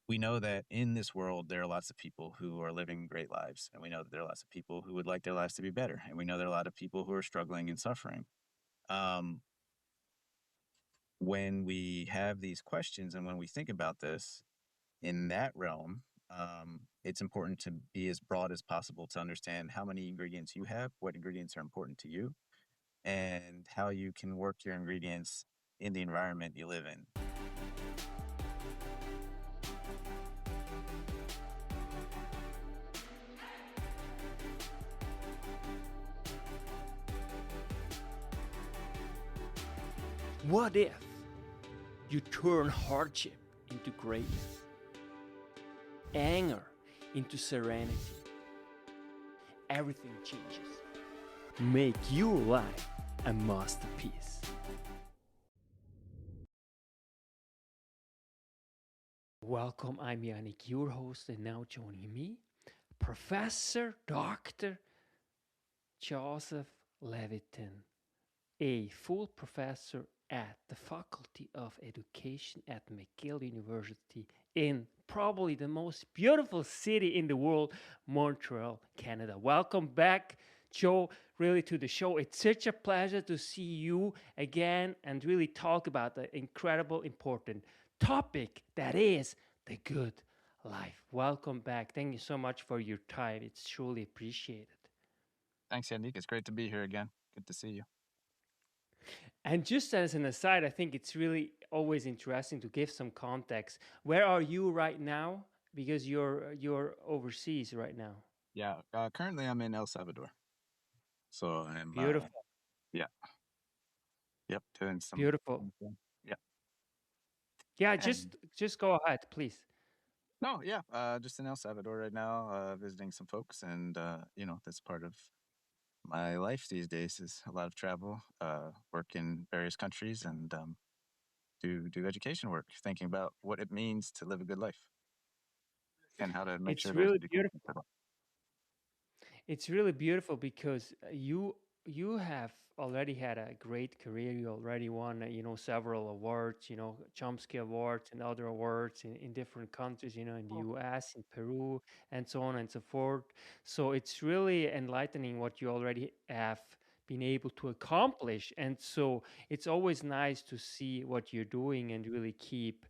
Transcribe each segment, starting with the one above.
we know that in this world, there are lots of people who are living great lives. And we know that there are lots of people who would like their lives to be better. And we know there are a lot of people who are struggling and suffering. Um, when we have these questions and when we think about this in that realm, it's important to be as broad as possible to understand how many ingredients you have, what ingredients are important to you, and how you can work your ingredients in the environment you live in. What if you turn hardship into greatness, anger into serenity? Everything changes. Make your life a masterpiece. Welcome, I'm Yanik, your host, and now joining me, Professor Dr. Joseph Levitan, a full professor at the Faculty of Education at McGill University in probably the most beautiful city in the world, Montreal, Canada. Welcome back, Joe, really to the show. It's such a pleasure to see you again and really talk about the incredible, important topic that is the good life. Welcome back. Thank you so much for your time. It's truly appreciated. Thanks, Yanik. It's great to be here again. Good to see you. And just as an aside, I think it's really always interesting to give some context. Where are you right now? Because you're overseas right now. Yeah, currently I'm in El Salvador. So I'm, Beautiful, yeah, yep, doing some, beautiful. yeah. Yeah, And just go ahead, please. no, yeah, just in El Salvador right now, visiting some folks. And, that's part of my life these days is a lot of travel, work in various countries and do education work, thinking about what it means to live a good life and how to make It's sure there's really education beautiful. for that. It's really beautiful because you have already had a great career. You already won, several awards, Chomsky Awards and other awards in different countries, in the US, in Peru, and so on and so forth. So it's really enlightening what you already have been able to accomplish. And so it's always nice to see what you're doing and really keep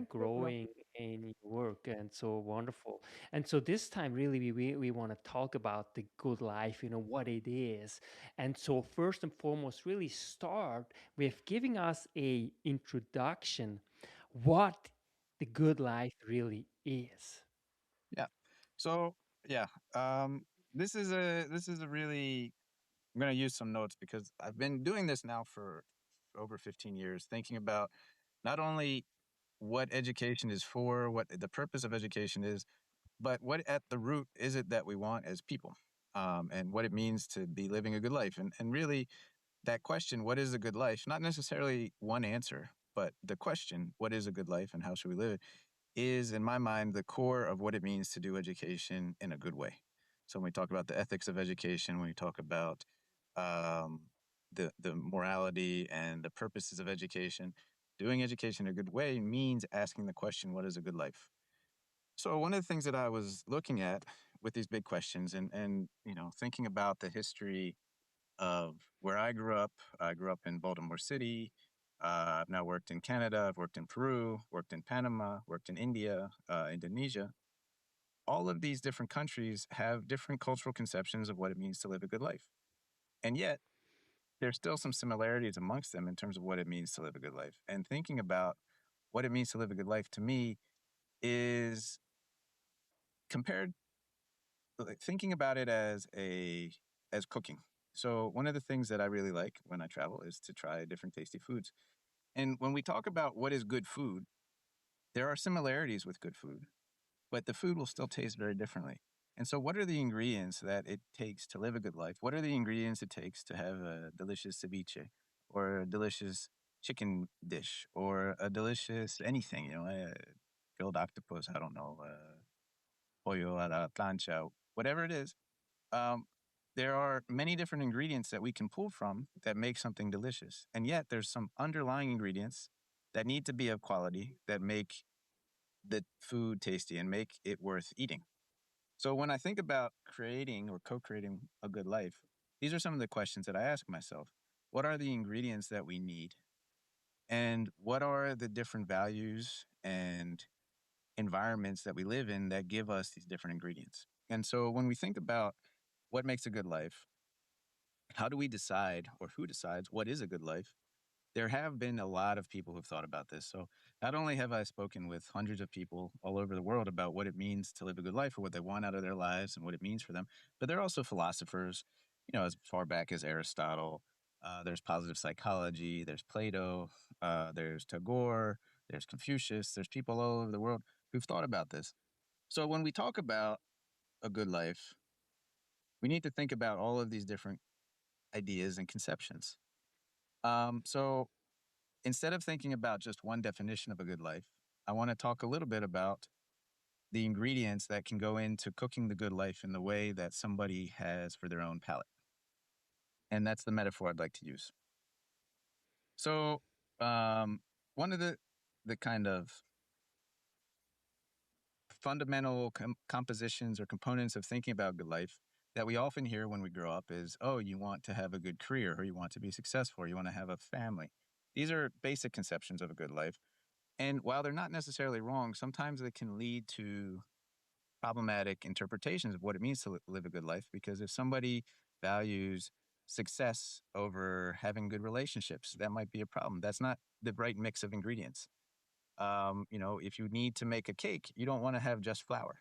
growing in your work. And so wonderful. And so this time, really, we want to talk about the good life, what it is. And so first and foremost, really start with giving us a introduction what the good life really is. Yeah. So yeah, um, this is a really I'm going to use some notes because I've been doing this now for over 15 years, thinking about not only what education is for, what the purpose of education is, but what at the root is it that we want as people, and what it means to be living a good life. And really, that question, what is a good life? Not necessarily one answer, but the question, what is a good life and how should we live it, is in my mind the core of what it means to do education in a good way. So when we talk about the ethics of education, when we talk about um, the morality and the purposes of education, doing education in a good way means asking the question, what is a good life? So one of the things that I was looking at with these big questions and thinking about the history of where I grew up in Baltimore City. I've now worked in Canada. I've worked in Peru, worked in Panama, worked in India, Indonesia. All of these different countries have different cultural conceptions of what it means to live a good life. And yet, there's still some similarities amongst them in terms of what it means to live a good life. And thinking about what it means to live a good life to me is compared like thinking about it as cooking. So one of the things that I really like when I travel is to try different tasty foods. And when we talk about what is good food, there are similarities with good food, but the food will still taste very differently. And so what are the ingredients that it takes to live a good life? What are the ingredients it takes to have a delicious ceviche or a delicious chicken dish or a delicious anything, grilled octopus, I don't know, pollo a la plancha, whatever it is. Um, there are many different ingredients that we can pull from that make something delicious. And yet there's some underlying ingredients that need to be of quality that make the food tasty and make it worth eating. So when I think about creating or co-creating a good life, these are some of the questions that I ask myself. What are the ingredients that we need? And what are the different values and environments that we live in that give us these different ingredients? And so when we think about what makes a good life, how do we decide or who decides what is a good life? There have been a lot of people who've thought about this. So not only have I spoken with hundreds of people all over the world about what it means to live a good life or what they want out of their lives and what it means for them, but there are also philosophers, as far back as Aristotle. There's positive psychology, there's Plato, there's Tagore, there's Confucius, there's people all over the world who've thought about this. So when we talk about a good life, we need to think about all of these different ideas and conceptions. So instead of thinking about just one definition of a good life, I want to talk a little bit about the ingredients that can go into cooking the good life in the way that somebody has for their own palate. And that's the metaphor I'd like to use. So, one of the kind of fundamental compositions or components of thinking about good life that we often hear when we grow up is, oh, you want to have a good career, or you want to be successful, or you want to have a family. These are basic conceptions of a good life. And while they're not necessarily wrong, sometimes they can lead to problematic interpretations of what it means to live a good life. Because if somebody values success over having good relationships, that might be a problem. That's not the right mix of ingredients. If you need to make a cake, you don't want to have just flour.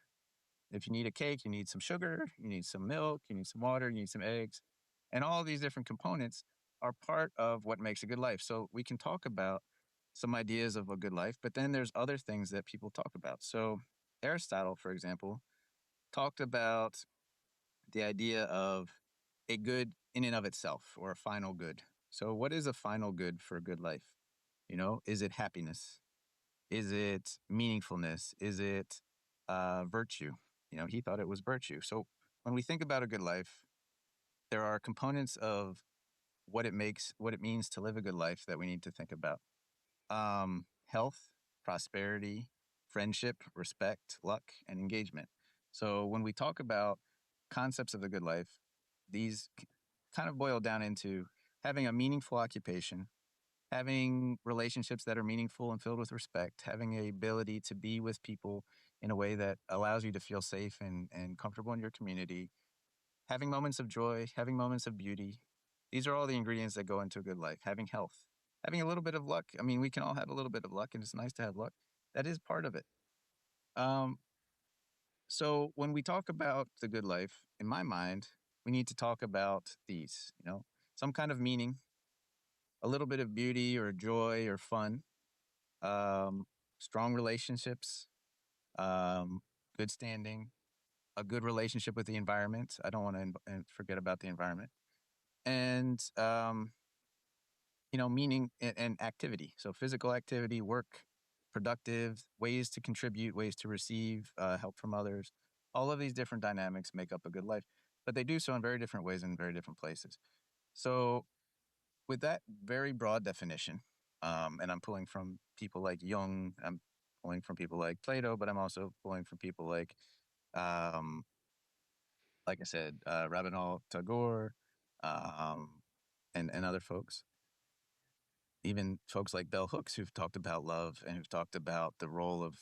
If you need a cake, you need some sugar, you need some milk, you need some water, you need some eggs. And all these different components are part of what makes a good life. So we can talk about some ideas of a good life, but then there's other things that people talk about. So Aristotle, for example, talked about the idea of a good in and of itself or a final good. So what is a final good for a good life? Is it happiness? Is it meaningfulness? Is it virtue? He thought it was virtue. So when we think about a good life, there are components of what it means to live a good life that we need to think about. Health, prosperity, friendship, respect, luck, and engagement. So when we talk about concepts of a good life, these kind of boil down into having a meaningful occupation, having relationships that are meaningful and filled with respect, having a ability to be with people in a way that allows you to feel safe and comfortable in your community, having moments of joy, having moments of beauty. These are all the ingredients that go into a good life. Having health, having a little bit of luck. I mean, we can all have a little bit of luck, and it's nice to have luck. That is part of it. Um, so when we talk about the good life, in my mind, we need to talk about these, some kind of meaning, a little bit of beauty or joy or fun, um, strong relationships, um, good standing, a good relationship with the environment. I don't want to forget about the environment. And, meaning and activity. So physical activity, work, productive, ways to contribute, ways to receive help from others. All of these different dynamics make up a good life, but they do so in very different ways in very different places. So with that very broad definition, and I'm pulling from people like Jung, I'm pulling from people like Plato, but I'm also pulling from people um, like I said, Rabindranath Tagore, um, and other folks. Even folks like Bell Hooks who've talked about love and who've talked about the role of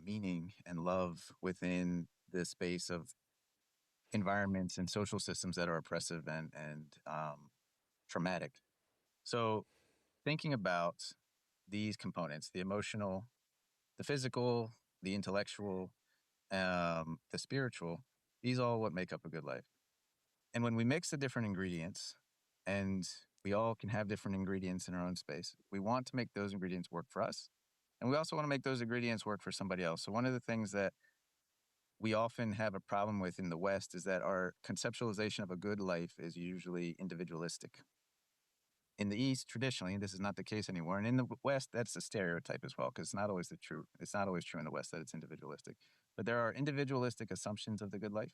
meaning and love within the space of environments and social systems that are oppressive and traumatic. So thinking about these components, the emotional, the physical, the intellectual, the spiritual, these all what make up a good life. And when we mix the different ingredients, and we all can have different ingredients in our own space, we want to make those ingredients work for us. And we also want to make those ingredients work for somebody else. So one of the things that we often have a problem with in the West is that our conceptualization of a good life is usually individualistic. In the East, traditionally, this is not the case anymore. And in the West, that's a stereotype as well, because it's not always the true. It's not always true in the West that it's individualistic. But there are individualistic assumptions of the good life,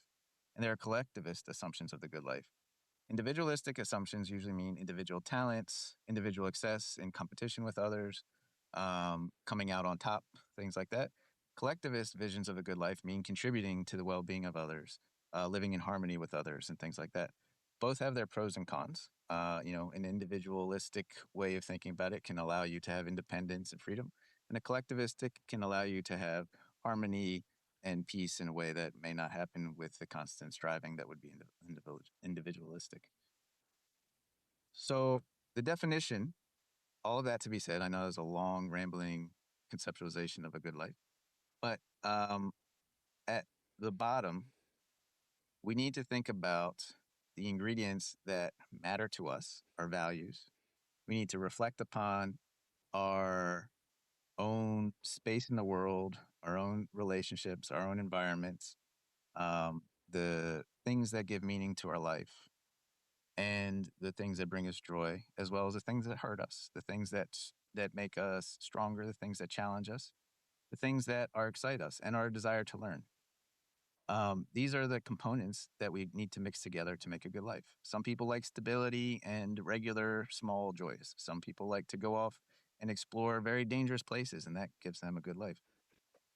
and there are collectivist assumptions of the good life. Individualistic assumptions usually mean individual talents, individual success in competition with others, coming out on top, things like that. collectivist visions of a good life mean contributing to the well-being of others, living in harmony with others, and things like that. Both have their pros and cons. An individualistic way of thinking about it can allow you to have independence and freedom, and a collectivistic can allow you to have harmony and peace in a way that may not happen with the constant striving that would be individualistic. So, the definition, all of that to be said, I know there's a long, rambling conceptualization of a good life, but at the bottom, we need to think about the ingredients that matter to us, our values. We need to reflect upon our own space in the world, our own relationships, our own environments, the things that give meaning to our life, and the things that bring us joy, as well as the things that hurt us, the things that make us stronger, the things that challenge us, the things that are excite us, and our desire to learn. These are the components that we need to mix together to make a good life. Some people like stability and regular small joys. Some people like to go off and explore very dangerous places, and that gives them a good life.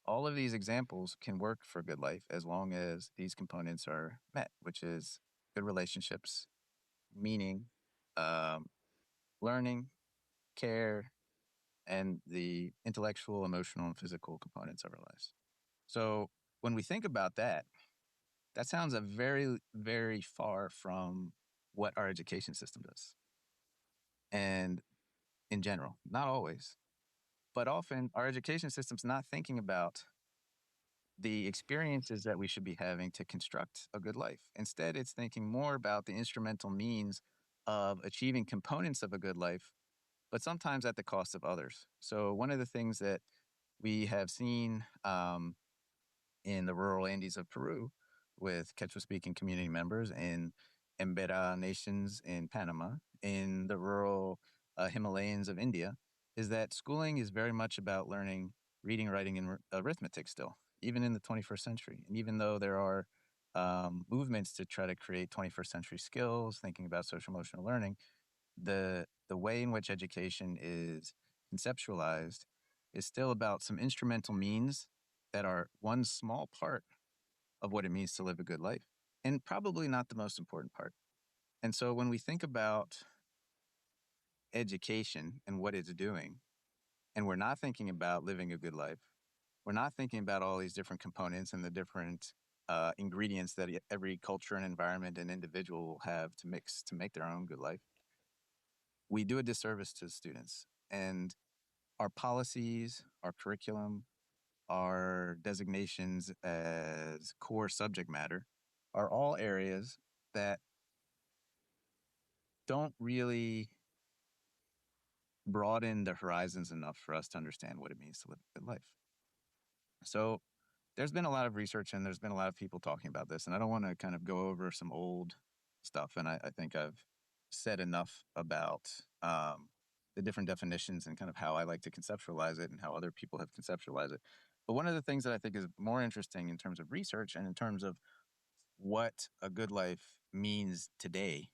All of these examples can work for a good life as long as these components are met, which is good relationships, meaning, um, learning, care, and the intellectual, emotional, and physical components of our lives. So when we think about that, that sounds a very, very far from what our education system does. And in general, not always, but often our education system's not thinking about the experiences that we should be having to construct a good life. Instead, it's thinking more about the instrumental means of achieving components of a good life, but sometimes at the cost of others. So, one of the things that we have seen in the rural Andes of Peru with Quechua speaking community members in Embera nations in Panama, in the rural Himalayas of India, is that schooling is very much about learning reading, writing, and arithmetic still, even in the 21st century. And even though there are movements to try to create 21st century skills, thinking about social emotional learning, the way in which education is conceptualized is still about some instrumental means that are one small part of what it means to live a good life, and probably not the most important part. And so when we think about education and what it's doing, and we're not thinking about living a good life, we're not thinking about all these different components and the different ingredients that every culture and environment and individual will have to mix to make their own good life, we do a disservice to students. And our policies, our curriculum, our designations as core subject matter are all areas that don't really broaden the horizons enough for us to understand what it means to live a good life. So there's been a lot of research and there's been a lot of people talking about this, and I don't want to kind of go over some old stuff. And I think I've said enough about the different definitions and kind of how I like to conceptualize it and how other people have conceptualized it. But one of the things that I think is more interesting in terms of research and in terms of what a good life means today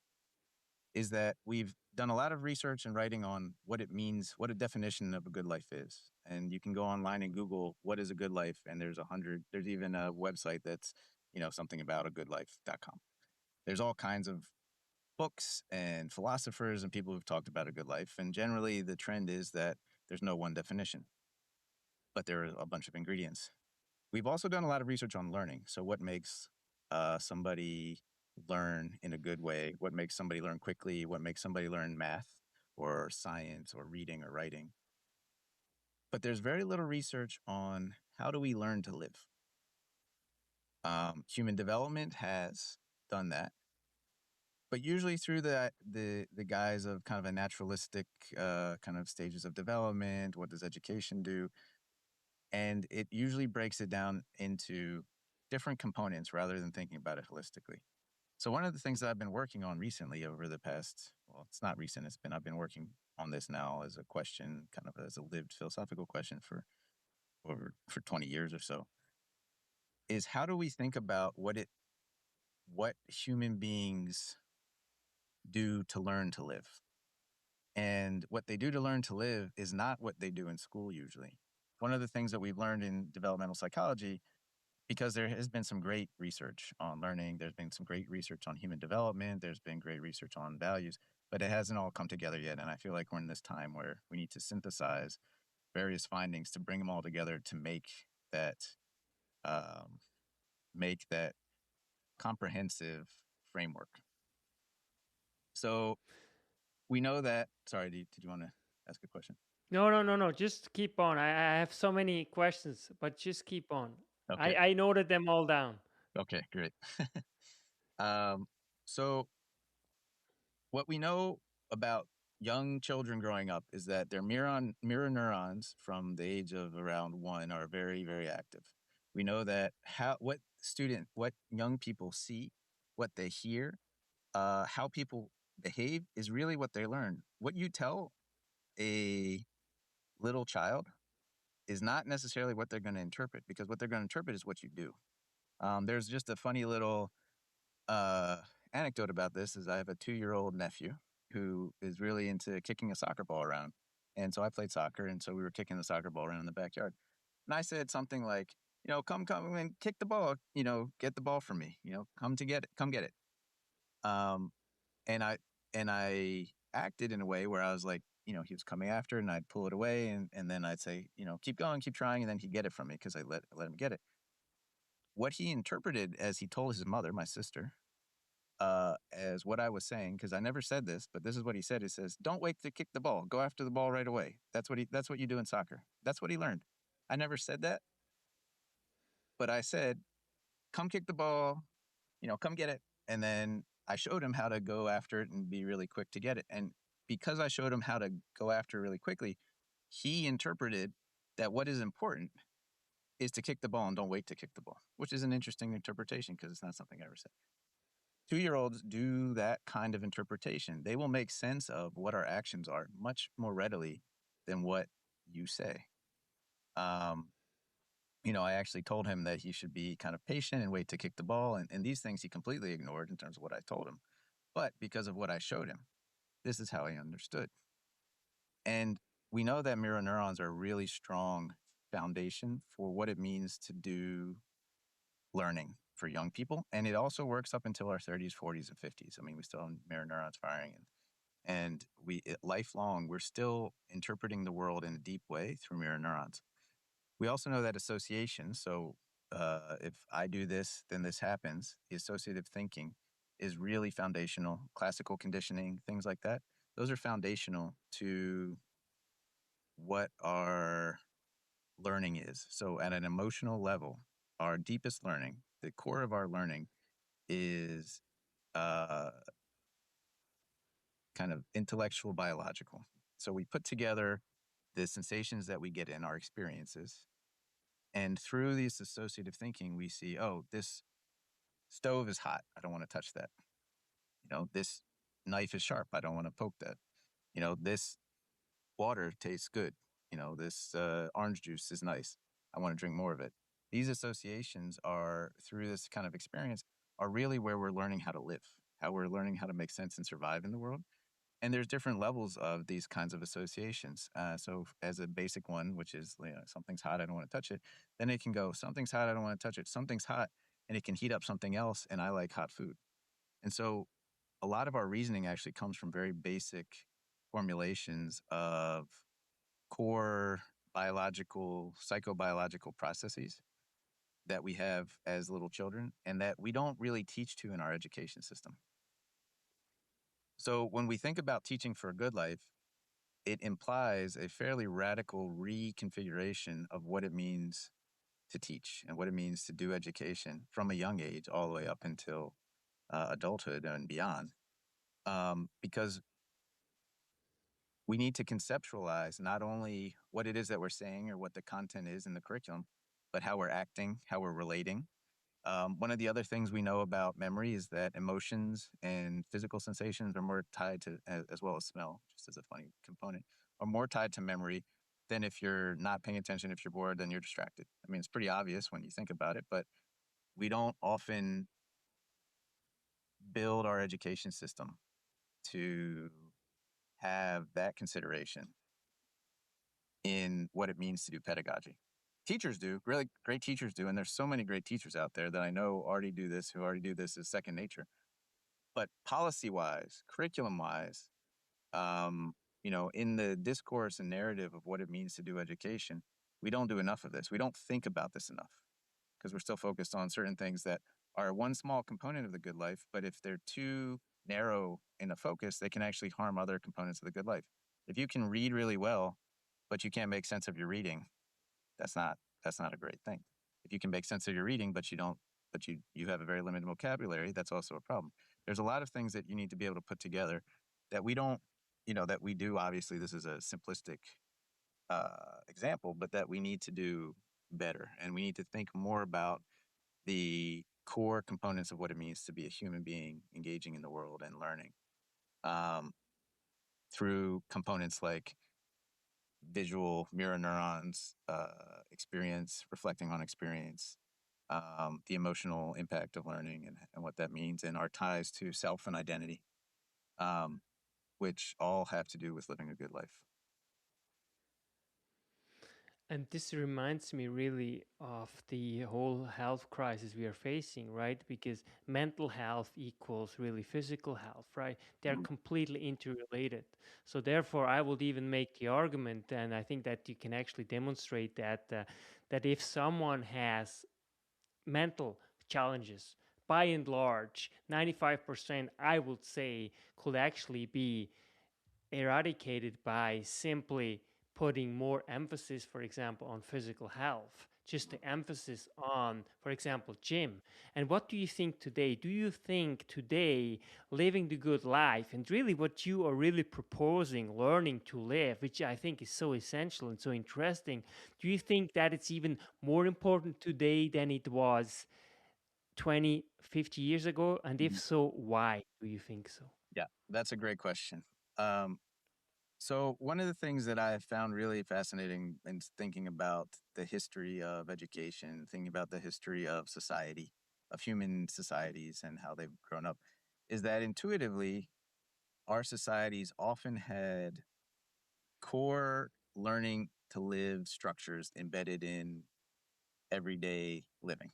is that we've done a lot of research and writing on what it means, what a definition of a good life is. And you can go online and Google what is a good life, and there's even a website that's, something about a good life.com. There's all kinds of books and philosophers and people who've talked about a good life. And generally the trend is that there's no one definition, but there are a bunch of ingredients. We've also done a lot of research on learning. So, what makes somebody learn in a good way? What makes somebody learn quickly? What makes somebody learn math or science or reading or writing? But there's very little research on how do we learn to live. Human development has done that, but usually through the guise of kind of a naturalistic kind of stages of development. What does education do? And it usually breaks it down into different components rather than thinking about it holistically. So one of the things that I've been working on recently over the past, well, it's not recent, I've been working on this now as a question, kind of as a lived philosophical question for 20 years or so, is how do we think about what human beings do to learn to live? And what they do to learn to live is not what they do in school usually. one of the things that we've learned in developmental psychology, because there has been some great research on learning, there's been some great research on human development, there's been great research on values, but it hasn't all come together yet. And I feel like we're in this time where we need to synthesize various findings to bring them all together to that um, make that comprehensive framework. So we know that. Sorry, did you want to ask a question? No, no, no, no. Just keep on. I have so many questions, but just keep on. Okay. I noted them all down. Okay, great. um, so what we know about young children growing up is that their mirror neurons from the age of around 1 are very, very active. We know that what young people see, what they hear, how people behave is really what they learn. What you tell a little child is not necessarily what they're going to interpret, because what they're going to interpret is what you do. There's just a funny little uh, anecdote about this. Is I have a 2-year-old nephew who is really into kicking a soccer ball around, and so I played soccer, and so we were kicking the soccer ball around in the backyard, and I said something like, come and kick the ball, get the ball from me, come get it. Um, and I acted in a way where I was like, he was coming after, and I'd pull it away, and then I'd say, keep going, keep trying, and then he'd get it from me because I let him get it. What he interpreted as he told his mother, my sister, as what I was saying, because I never said this, but this is what he said. He says, "Don't wait to kick the ball. Go after the ball right away." That's what you do in soccer. That's what he learned. I never said that, but I said, "Come kick the ball. Come get it." And then I showed him how to go after it and be really quick to get it. And because I showed him how to go after it really quickly, he interpreted that what is important is to kick the ball and don't wait to kick the ball, which is an interesting interpretation because it's not something I ever said. 2-year-olds do that kind of interpretation. They will make sense of what our actions are much more readily than what you say. Um, I actually told him that he should be kind of patient and wait to kick the ball. And these things he completely ignored in terms of what I told him. But because of what I showed him, this is how he understood. And we know that mirror neurons are a really strong foundation for what it means to do learning for young people. And it also works up until our 30s, 40s, and 50s. I mean, we still have mirror neurons firing. And lifelong, we're still interpreting the world in a deep way through mirror neurons. We also know that association, so if I do this, then this happens, the associative thinking is really foundational. Classical conditioning, things like that, those are foundational to what our learning is. So at an emotional level, our deepest learning, the core of our learning is uh, kind of intellectual biological. So we put together the sensations that we get in our experiences. And through this associative thinking, we see, oh, this stove is hot. I don't want to touch that. This knife is sharp. I don't want to poke that. This water tastes good. This orange juice is nice. I want to drink more of it. These associations are, through this kind of experience, are really where we're learning how to live, how we're learning how to make sense and survive in the world. And there's different levels of these kinds of associations. So as a basic one, which is something's hot, I don't want to touch it. Then it can go, something's hot, I don't want to touch it. Something's hot, and it can heat up something else, and I like hot food. And so a lot of our reasoning actually comes from very basic formulations of core biological, psychobiological processes that we have as little children and that we don't really teach to in our education system. So when we think about teaching for a good life, it implies a fairly radical reconfiguration of what it means to teach and what it means to do education from a young age all the way up until adulthood and beyond. Because we need to conceptualize not only what it is that we're saying or what the content is in the curriculum, but how we're acting, how we're relating. One of the other things we know about memory is that emotions and physical sensations are more tied to, as well as smell, just as a funny component, are more tied to memory than if you're not paying attention. If you're bored, then you're distracted. I mean, it's pretty obvious when you think about it, but we don't often build our education system to have that consideration in what it means to do pedagogy. Teachers do, really great teachers do, and there's so many great teachers out there that I know already do this, who already do this as second nature. But policy-wise, curriculum-wise, in the discourse and narrative of what it means to do education, we don't do enough of this. We don't think about this enough because we're still focused on certain things that are one small component of the good life. But if they're too narrow in a focus, they can actually harm other components of the good life. If you can read really well, but you can't make sense of your reading, that's not a great thing. If you can make sense of your reading, but you have a very limited vocabulary, that's also a problem. There's a lot of things that you need to be able to put together that we don't, that we do. Obviously, this is a simplistic example, but that we need to do better. And we need to think more about the core components of what it means to be a human being engaging in the world and learning um, through components like visual mirror neurons, experience, reflecting on experience, the emotional impact of learning and what that means, and our ties to self and identity, um, which all have to do with living a good life. And this reminds me really of the whole health crisis we are facing, right? Because mental health equals really physical health, right? They're Mhm. completely interrelated. So therefore, I would even make the argument, and I think that you can actually demonstrate that if someone has mental challenges, by and large, 95%, I would say, could actually be eradicated by simply putting more emphasis, for example, on physical health, just the emphasis on, for example, gym. And what do you think today? Do you think today living the good life and really what you are really proposing, learning to live, which I think is so essential and so interesting, do you think that it's even more important today than it was 20, 50 years ago? And if Mhm. so, why do you think so? Yeah, that's a great question. Um, so one of the things that I found really fascinating in thinking about the history of education, thinking about the history of society, of human societies and how they've grown up, is that intuitively our societies often had core learning to live structures embedded in everyday living.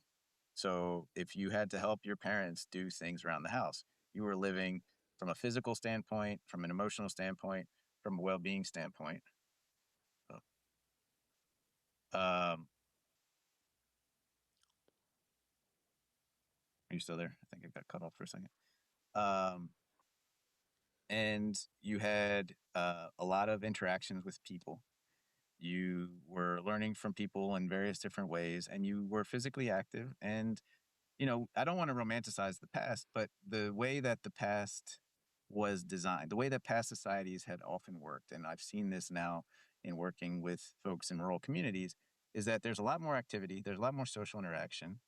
So if you had to help your parents do things around the house, you were living from a physical standpoint, from an emotional standpoint, from a well-being standpoint. Are you still there? I think I got cut off for a second. Um, and you had a lot of interactions with people. You were learning from people in various different ways, and you were physically active. And I don't want to romanticize the past, but the way that the past was designed, the way that past societies had often worked, and I've seen this now in working with folks in rural communities, is that there's a lot more activity, there's a lot more social interaction,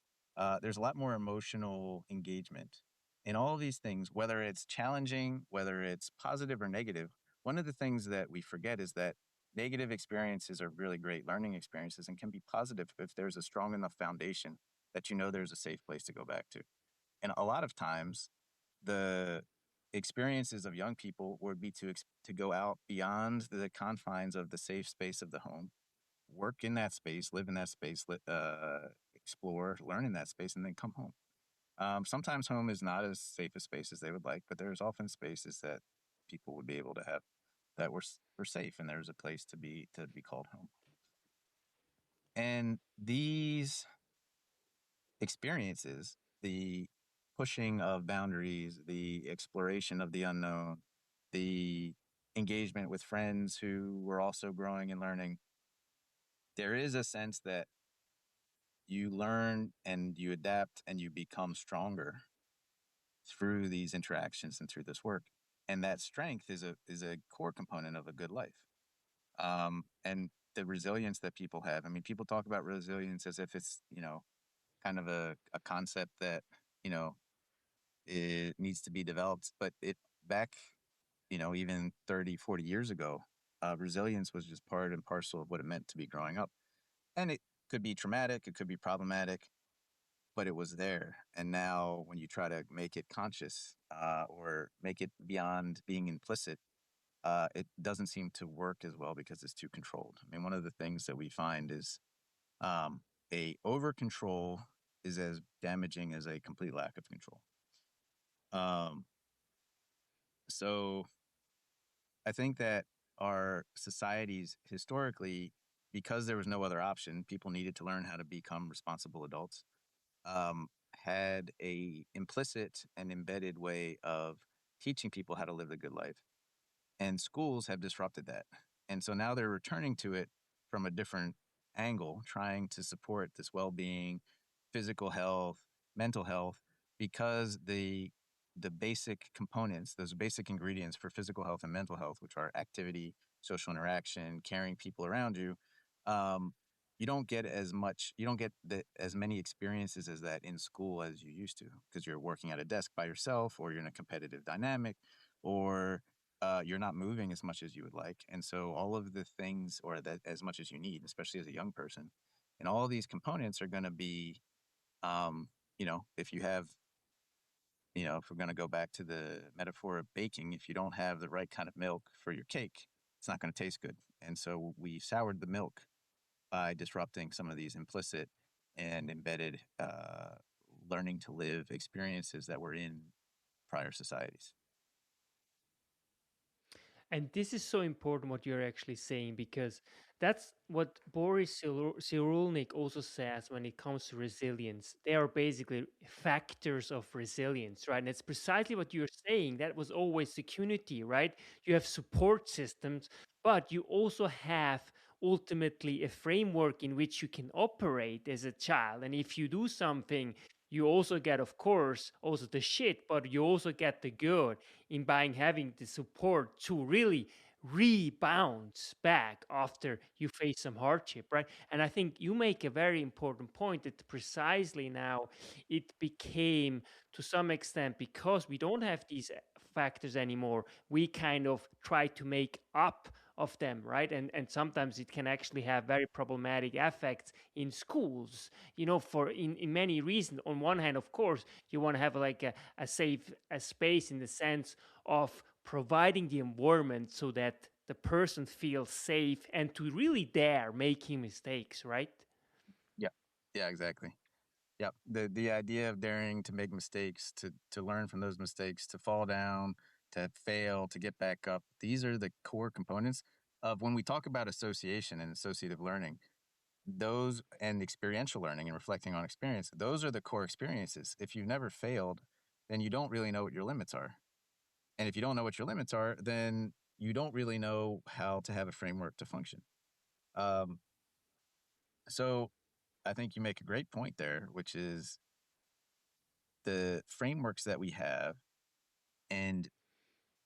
there's a lot more emotional engagement. In all of these things, whether it's challenging, whether it's positive or negative, one of the things that we forget is that negative experiences are really great learning experiences and can be positive if there's a strong enough foundation that there's a safe place to go back to. And a lot of times, the experiences of young people would be to go out beyond the confines of the safe space of the home, work in that space, live in that space, explore, learn in that space, and then come home. Sometimes home is not as safe a space as they would like, but there's often spaces that people would be able to have that were safe, and there's a place to be called home. And these experiences, the pushing of boundaries, the exploration of the unknown, the engagement with friends who were also growing and learning, there is a sense that you learn and you adapt and you become stronger through these interactions and through this work. And that strength is a core component of a good life. And the resilience that people have. I mean, people talk about resilience as if it's, kind of a concept that, you know, it needs to be developed. But back, even 30, 40 years ago, resilience was just part and parcel of what it meant to be growing up. And it could be traumatic, it could be problematic, but it was there. And now when you try to make it conscious or make it beyond being implicit, it doesn't seem to work as well because it's too controlled. I mean, one of the things that we find is um, a over control is as damaging as a complete lack of control. Um, so I think that our societies historically, because there was no other option, people needed to learn how to become responsible adults. Um, had a implicit and embedded way of teaching people how to live a good life, and schools have disrupted that. And so now they're returning to it from a different angle, trying to support this well-being, physical health, mental health, because the basic components, those basic ingredients for physical health and mental health, which are activity, social interaction, caring people around you, um, you don't get as much, you don't get as many experiences as that in school as you used to, because you're working at a desk by yourself, or you're in a competitive dynamic, or you're not moving as much as you would like. And so all of the things, or that as much as you need, especially as a young person, and all of these components are going to be, um, if you have, if we're going to go back to the metaphor of baking, if you don't have the right kind of milk for your cake, it's not going to taste good. And so we soured the milk by disrupting some of these implicit and embedded learning to live experiences that were in prior societies. And this is so important what you're actually saying, because that's what Boris Cyrulnik also says when it comes to resilience. They are basically factors of resilience, right? And it's precisely what you're saying. That was always security, right? You have support systems, but you also have ultimately a framework in which you can operate as a child. And if you do something, you also get, of course, also the shit, but you also get the good in buying having the support to really rebound back after you face some hardship, right? And I think you make a very important point that precisely now it became, to some extent, because we don't have these factors anymore, we kind of try to make up of them, right? And sometimes it can actually have very problematic effects in schools, for in many reasons. On one hand, of course, you want to have like a safe a space in the sense of providing the environment so that the person feels safe and to really dare making mistakes, right? Yeah. Yeah, exactly. Yeah. The idea of daring to make mistakes, to learn from those mistakes, to fall down, to fail, to get back up. These are the core components of when we talk about association and associative learning. Those and experiential learning and reflecting on experience, those are the core experiences. If you've never failed, then you don't really know what your limits are. And if you don't know what your limits are, then you don't really know how to have a framework to function. Um, so I think you make a great point there, which is the frameworks that we have, and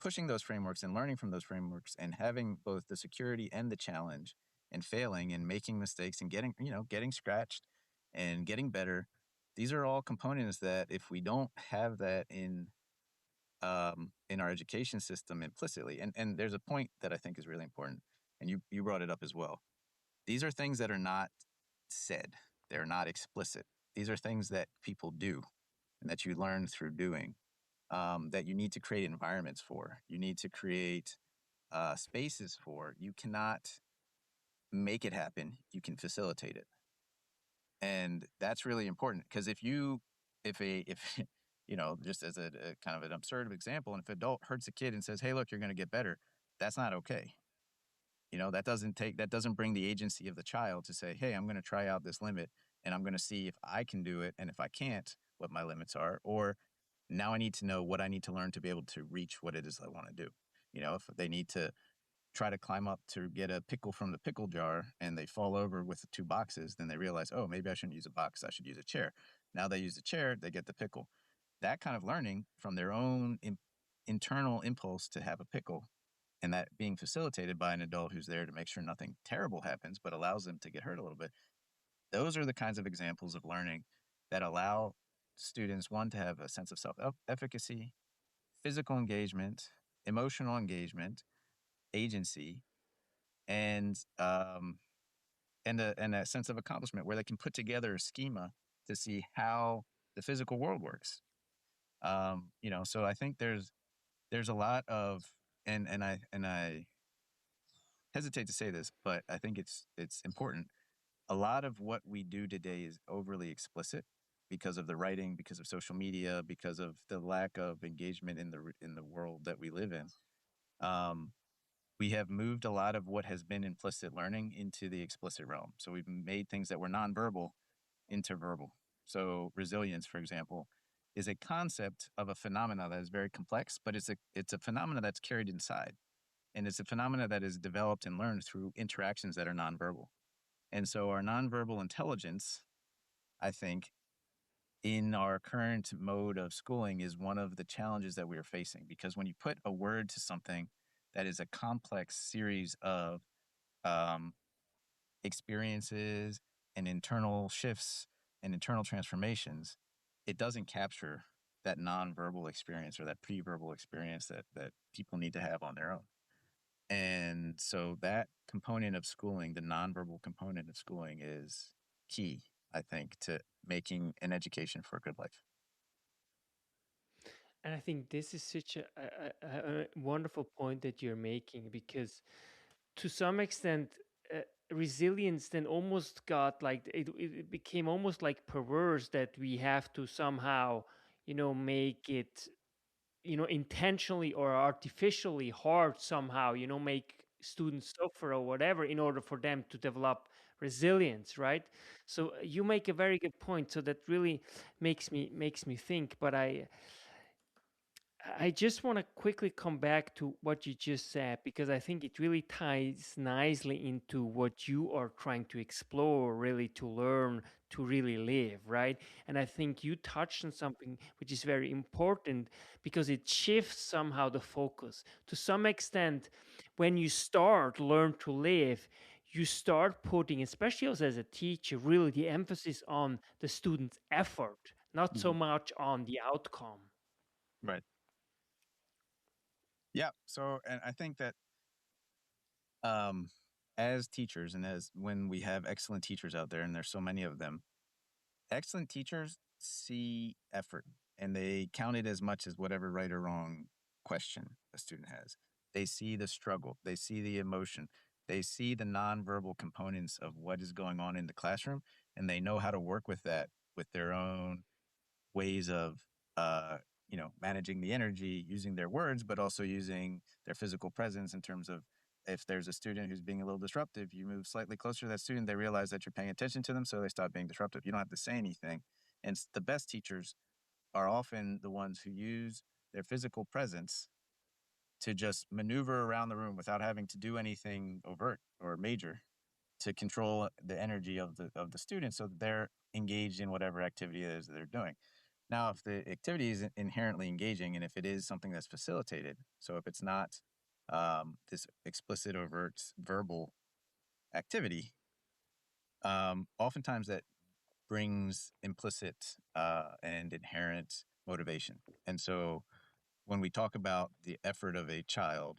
pushing those frameworks and learning from those frameworks and having both the security and the challenge, and failing and making mistakes and getting scratched and getting better. These are all components that if we don't have that in our education system implicitly, and there's a point that I think is really important, and you brought it up as well. These are things that are not said. They're not explicit. These are things that people do and that you learn through doing, that you need to create environments for. You need to create spaces for. You cannot make it happen. You can facilitate it. And that's really important, because if just as a kind of an absurd example, and if an adult hurts a kid and says, "Hey, look, you're going to get better," that's not okay. That doesn't bring the agency of the child to say, "Hey, I'm going to try out this limit, and I'm going to see if I can do it, and if I can't, what my limits are, or now I need to know what I need to learn to be able to reach what it is I want to do." If they need to try to climb up to get a pickle from the pickle jar and they fall over with the two boxes, then they realize, oh, maybe I shouldn't use a box. I should use a chair. Now they use the chair, they get the pickle. That kind of learning from their own internal impulse to have a pickle, and that being facilitated by an adult who's there to make sure nothing terrible happens, but allows them to get hurt a little bit. Those are the kinds of examples of learning that allow students, one, to have a sense of self efficacy, physical engagement, emotional engagement, agency, and a sense of accomplishment, where they can put together a schema to see how the physical world works. So I think there's a lot of and I hesitate to say this, but I think it's important. A lot of what we do today is overly explicit because of the writing, because of social media, because of the lack of engagement in the world that we live in. Um, we have moved a lot of what has been implicit learning into the explicit realm. So we've made things that were nonverbal into verbal. So resilience, for example, is a concept of a phenomena that is very complex, but it's a phenomena that's carried inside. And it's a phenomena that is developed and learned through interactions that are nonverbal. And so our nonverbal intelligence, I think, in our current mode of schooling is one of the challenges that we are facing. Because when you put a word to something that is a complex series of um, experiences and internal shifts and internal transformations, it doesn't capture that nonverbal experience or that pre-verbal experience that people need to have on their own. And so that component of schooling, the nonverbal component of schooling, is key, I think, to making an education for a good life. And I think this is such a wonderful point that you're making, because to some extent, uh, resilience then almost got like it became almost like perverse, that we have to somehow, make it, intentionally or artificially hard somehow, make students suffer or whatever in order for them to develop resilience, right? So you make a very good point. So that really makes me think. But I just want to quickly come back to what you just said, because I think it really ties nicely into what you are trying to explore, really, to learn, to really live, right? And I think you touched on something which is very important, because it shifts somehow the focus. To some extent, when you start learn to live, you start putting, especially as a teacher, really the emphasis on the student's effort, not so Mhm. much on the outcome. Right. Yeah. So, and I think that um, as teachers, and as when we have excellent teachers out there, and there's so many of them, excellent teachers see effort and they count it as much as whatever right or wrong question a student has. They see the struggle, they see the emotion, they see the nonverbal components of what is going on in the classroom, and they know how to work with that with their own ways of uh, managing the energy, using their words, but also using their physical presence in terms of if there's a student who's being a little disruptive, you move slightly closer to that student, they realize that you're paying attention to them, so they stop being disruptive. You don't have to say anything. And the best teachers are often the ones who use their physical presence to just maneuver around the room without having to do anything overt or major to control the energy of the students so that they're engaged in whatever activity it is that they're doing. Now, if the activity is inherently engaging and if it is something that's facilitated, so if it's not this explicit, overt, verbal activity, oftentimes that brings implicit and inherent motivation. And so when we talk about the effort of a child,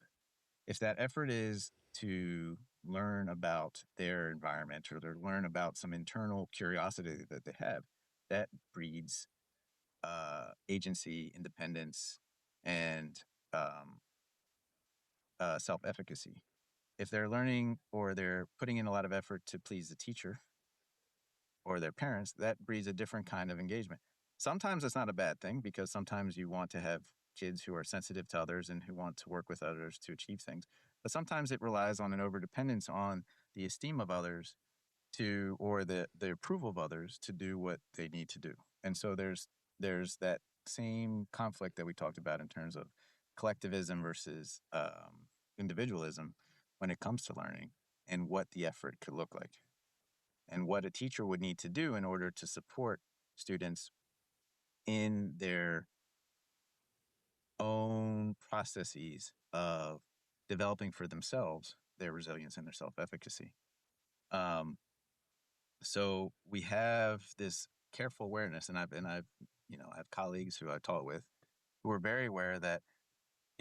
if that effort is to learn about their environment or to learn about some internal curiosity that they have, that breeds agency, independence, and um, self efficacy. If they're learning or they're putting in a lot of effort to please the teacher or their parents, that breeds a different kind of engagement. Sometimes it's not a bad thing because sometimes you want to have kids who are sensitive to others and who want to work with others to achieve things. But sometimes it relies on an overdependence on the esteem of others to or the approval of others to do what they need to do. And so there's that same conflict that we talked about in terms of collectivism versus individualism when it comes to learning and what the effort could look like and what a teacher would need to do in order to support students in their own processes of developing for themselves their resilience and their self-efficacy. Um, so we have this careful awareness, and I've I have colleagues who I taught with who were very aware that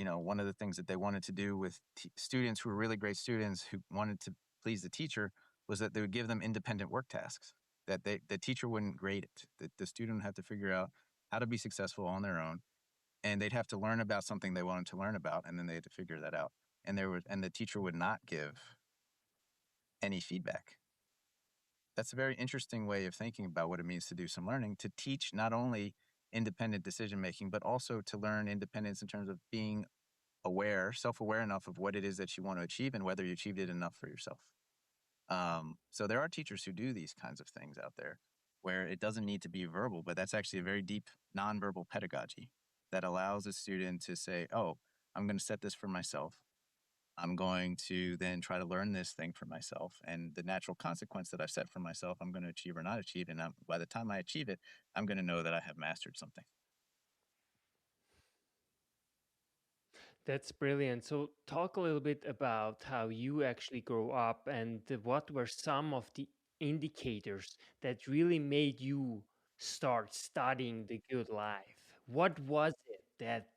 one of the things that they wanted to do with students who were really great students who wanted to please the teacher was that they would give them independent work tasks, that the teacher wouldn't grade it, that the student would have to figure out how to be successful on their own, and they'd have to learn about something they wanted to learn about, and then they had to figure that out. And the teacher would not give any feedback. That's a very interesting way of thinking about what it means to do some learning, to teach not only independent decision making, but also to learn independence in terms of being aware, self-aware enough of what it is that you want to achieve and whether you achieved it enough for yourself. So there are teachers who do these kinds of things out there where it doesn't need to be verbal, but that's actually a very deep nonverbal pedagogy that allows a student to say, oh, I'm going to set this for myself. I'm going to then try to learn this thing for myself. And the natural consequence that I've set for myself, I'm going to achieve or not achieve. And by the time I achieve it, I'm going to know that I have mastered something. That's brilliant. So, talk a little bit about how you actually grow up and what were some of the indicators that really made you start studying the good life? What was it that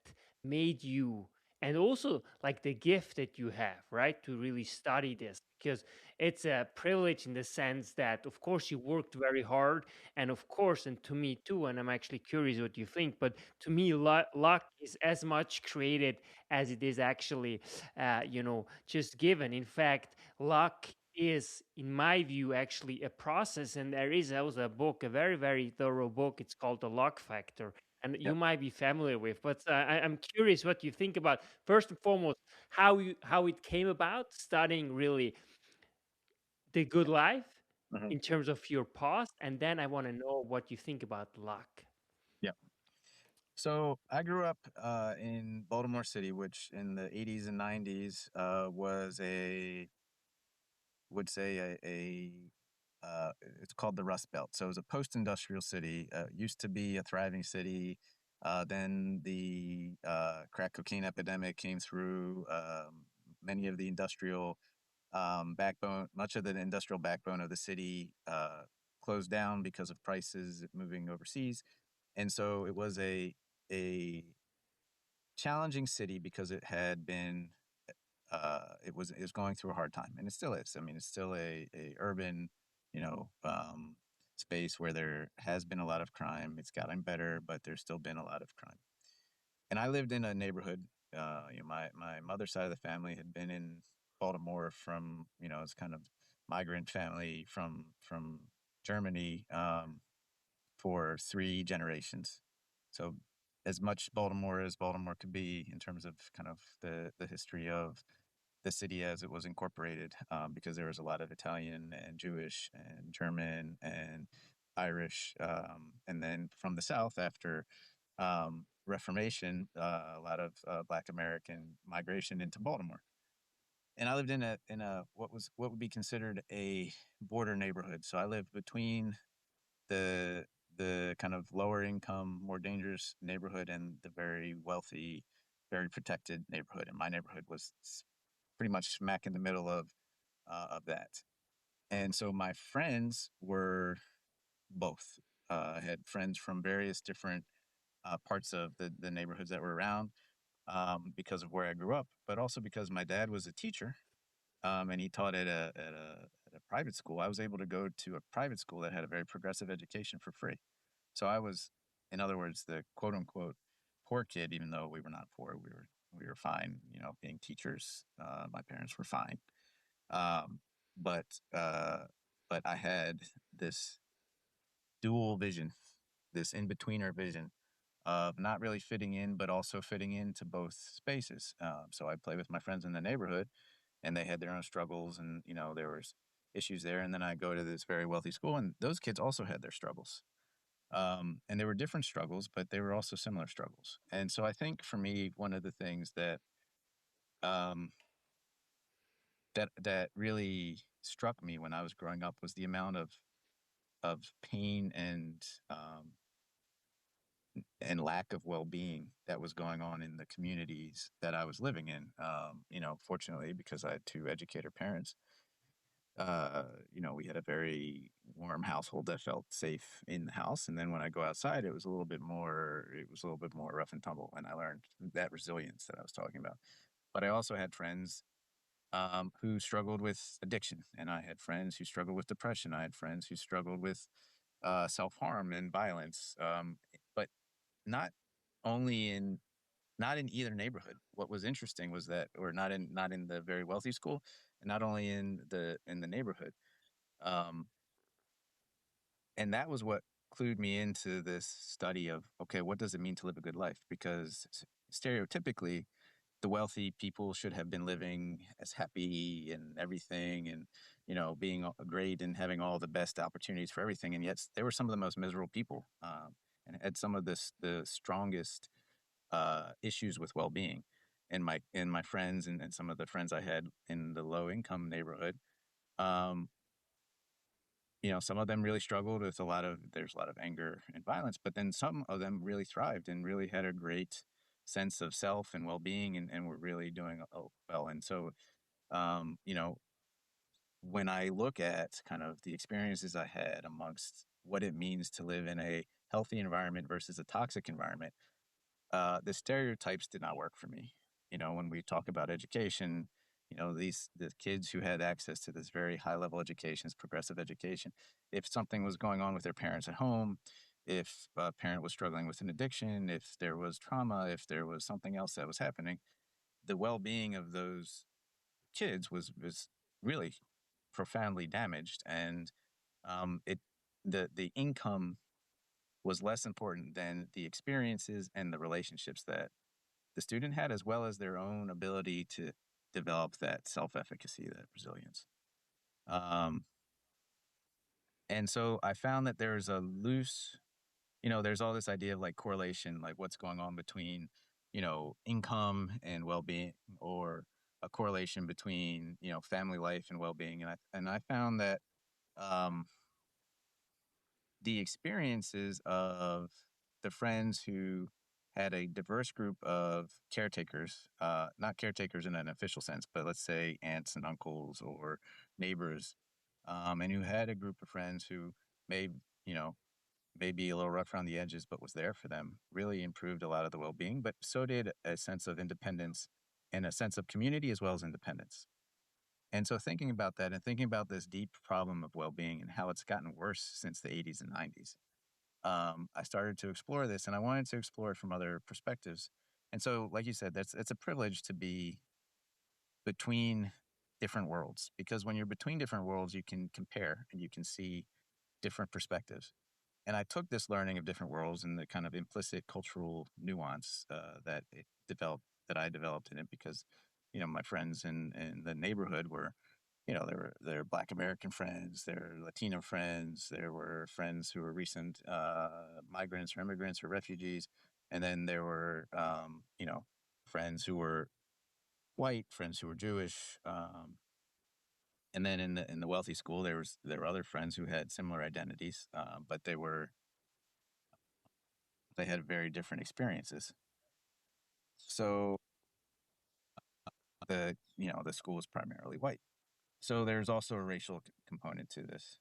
made you, and also like the gift that you have, right, to really study this? Because it's a privilege in the sense that, of course, you worked very hard, and of course, and to me too, and I'm actually curious what you think, but to me, luck is as much created as it is actually, just given. In fact, luck is, in my view, actually a process. And there is also a book, a very, very thorough book. It's called The Luck Factor. And you Yep. might be familiar with, but I'm curious what you think about first and foremost how it came about studying really the good life Hmm. in terms of your past, and then I want to know what you think about luck. Yep. So I grew up in Baltimore City, which in the 80s and 90s was would say it's called the Rust Belt. So it was a post-industrial city. Used to be a thriving city. Then the crack cocaine epidemic came through. Many of the industrial backbone, much of the industrial backbone of the city closed down because of prices moving overseas, and so it was a challenging city because it had been it was going through a hard time, and it still is. I mean, it's still a urban, you know, space where there has been a lot of crime. It's gotten better, but there's still been a lot of crime. And I lived in a neighborhood. My mother's side of the family had been in Baltimore from, it's kind of migrant family from Germany for 3 generations. So as much Baltimore as Baltimore could be in terms of kind of the history of the city as it was incorporated, because there was a lot of Italian and Jewish and German and Irish, and then from the South after Reformation, a lot of Black American migration into Baltimore. And I lived in a what would be considered a border neighborhood. So I lived between the the kind of lower income, more dangerous neighborhood and the very wealthy, very protected neighborhood. And my neighborhood was pretty much smack in the middle of that. And so my friends were both. I had friends from various different parts of the neighborhoods that were around, because of where I grew up, but also because my dad was a teacher, and he taught at a private school. I was able to go to a private school that had a very progressive education for free. So I was, in other words, the quote unquote poor kid, even though we were not poor. We were fine, being teachers. My parents were fine. Um, but uh, but I had this dual vision, this in-betweener vision of not really fitting in, but also fitting into both spaces. So I'd play with my friends in the neighborhood, and they had their own struggles, and there was issues there. And then I go to this very wealthy school, and those kids also had their struggles. And they were different struggles, but they were also similar struggles. And so I think for me, one of the things um, that really struck me when I was growing up was the amount of pain and lack of well-being that was going on in the communities that I was living in. Fortunately, because I had two educator parents, we had a very warm household that felt safe in the house. And then when I go outside, it was a little bit more rough and tumble. And I learned that resilience that I was talking about. But I also had friends who struggled with addiction, and I had friends who struggled with depression. I had friends who struggled with self harm and violence, but not only in not in either neighborhood. What was interesting was that, or not in the very wealthy school, and not only in the neighborhood. Um, and that was what clued me into this study of, okay, what does it mean to live a good life? Because stereotypically, the wealthy people should have been living as happy and everything, and being great and having all the best opportunities for everything. And yet they were some of the most miserable people, and had some of the strongest issues with well-being. And my friends, and some of the friends I had in the low income neighborhood, um, some of them really struggled with there's a lot of anger and violence, but then some of them really thrived and really had a great sense of self and well-being, and were really doing well. And so, um, you know, when I look at kind of the experiences I had amongst what it means to live in a healthy environment versus a toxic environment, the stereotypes did not work for me. When we talk about education, the kids who had access to this very high level education, this progressive education, if something was going on with their parents at home, if a parent was struggling with an addiction, if there was trauma, if there was something else that was happening, the well being of those kids was really profoundly damaged, and it the income was less important than the experiences and the relationships that the student had, as well as their own ability to develop that self-efficacy, that resilience. Um, and so I found that there's a loose, there's all this idea of like correlation, like what's going on between, income and well-being, or a correlation between, family life and well-being. And I found that um, the experiences of the friends who had a diverse group of caretakers, not caretakers in an official sense, but let's say aunts and uncles or neighbors, and who had a group of friends who may, you know, may be a little rough around the edges, but was there for them, really improved a lot of the well-being. But so did a sense of independence and a sense of community as well as independence. And so thinking about that and thinking about this deep problem of well-being and how it's gotten worse since the 80s and 90s, I started to explore this, and I wanted to explore it from other perspectives. And so, like you said, it's a privilege to be between different worlds, because when you're between different worlds, you can compare and you can see different perspectives. And I took this learning of different worlds and the kind of implicit cultural nuance that I developed in it, because my friends in the neighborhood were, there were Black American friends, there were Latino friends, there were friends who were recent migrants or immigrants or refugees, and then there were friends who were white, friends who were Jewish, and then in the wealthy school there were other friends who had similar identities, but they had very different experiences. So the school is primarily white. So there's also a racial component to this,